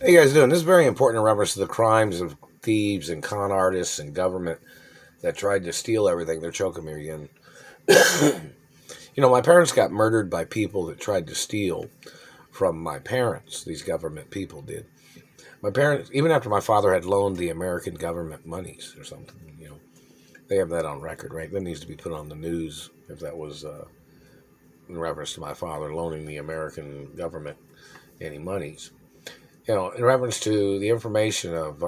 How you guys doing? This is very important in reference to the crimes of thieves and con artists and government that tried to steal everything. They're choking me again. My parents got murdered by people that tried to steal from my parents. These government people did. My parents, even after my father had loaned the American government monies or something, they have that on record, right? That needs to be put on the news if that was in reference to my father loaning the American government any monies. In reference to the information of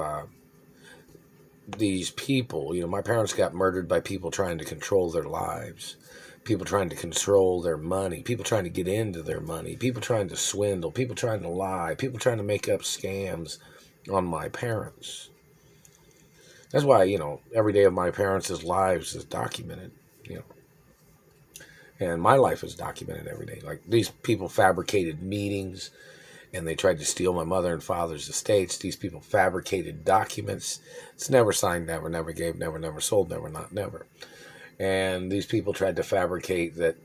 these people, my parents got murdered by people trying to control their lives, people trying to control their money, people trying to get into their money, people trying to swindle, people trying to lie, people trying to make up scams on my parents. That's why, every day of my parents' lives is documented, and my life is documented every day. Like, these people fabricated meetings and they tried to steal my mother and father's estates. These people fabricated documents. It's never signed, never gave, never sold, never, not never. And these people tried to fabricate that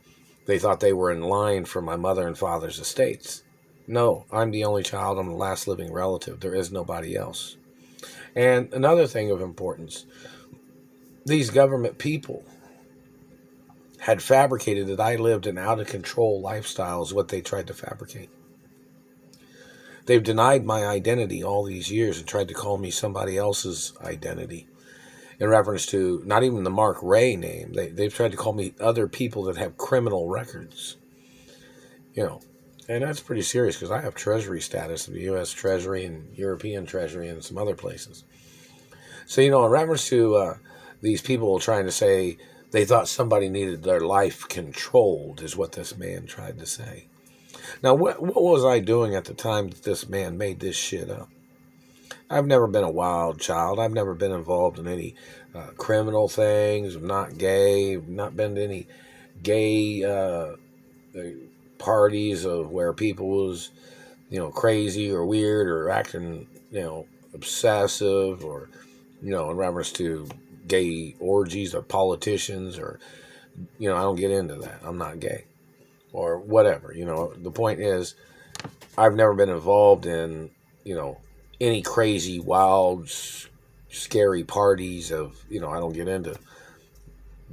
they thought they were in line for my mother and father's estates. No, I'm the only child. I'm the last living relative. There is nobody else. And another thing of importance, these government people had fabricated that I lived an out-of-control lifestyle is what they tried to fabricate. They've denied my identity all these years and tried to call me somebody else's identity in reference to not even the Mark Ray name. They've tried to call me other people that have criminal records. And that's pretty serious because I have Treasury status of the U.S. Treasury and European Treasury and some other places. So, in reference to these people trying to say they thought somebody needed their life controlled is what this man tried to say. Now, what was I doing at the time that this man made this shit up? I've never been a wild child. I've never been involved in any criminal things. I'm not gay. I've not been to any gay parties of where people was, crazy or weird or acting, obsessive or, in reference to gay orgies or politicians or, I don't get into that. I'm not gay. Or whatever, the point is, I've never been involved in, any crazy, wild, scary parties of, I don't get into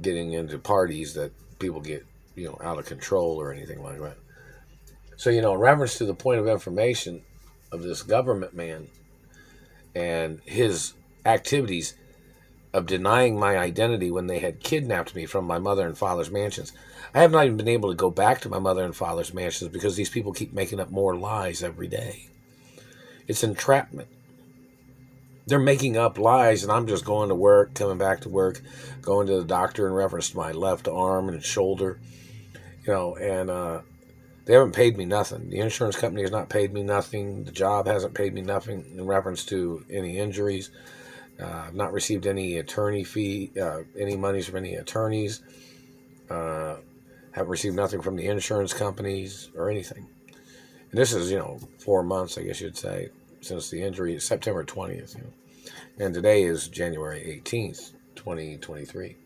getting into parties that people get, out of control or anything like that. So, in reference to the point of information of this government man and his activities of denying my identity when they had kidnapped me from my mother and father's mansions. I have not even been able to go back to my mother and father's mansions because these people keep making up more lies every day. It's entrapment. They're making up lies, and I'm just going to work, coming back to work, going to the doctor in reference to my left arm and shoulder, and they haven't paid me nothing. The insurance company has not paid me nothing. The job hasn't paid me nothing in reference to any injuries. I've not received any attorney fee, any monies from any attorneys. Haven't received nothing from the insurance companies or anything. And this is, 4 months, I guess you'd say, since the injury, September 20th. And today is January 18th, 2023.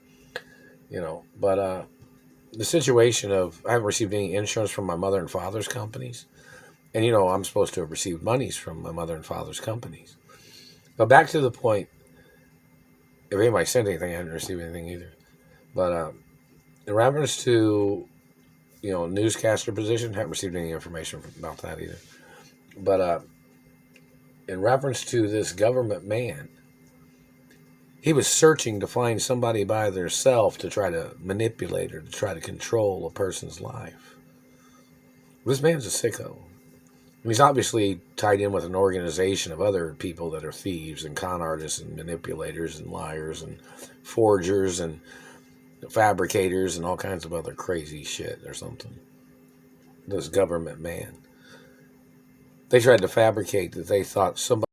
But the situation of I haven't received any insurance from my mother and father's companies. And, I'm supposed to have received monies from my mother and father's companies. But back to the point, if anybody sent anything, I haven't received anything either. But in reference to, newscaster position, haven't received any information about that either. But in reference to this government man, he was searching to find somebody by theirself to try to manipulate or to try to control a person's life. This man's a sicko. He's obviously tied in with an organization of other people that are thieves and con artists and manipulators and liars and forgers and fabricators and all kinds of other crazy shit or something. This government man. They tried to fabricate that they thought somebody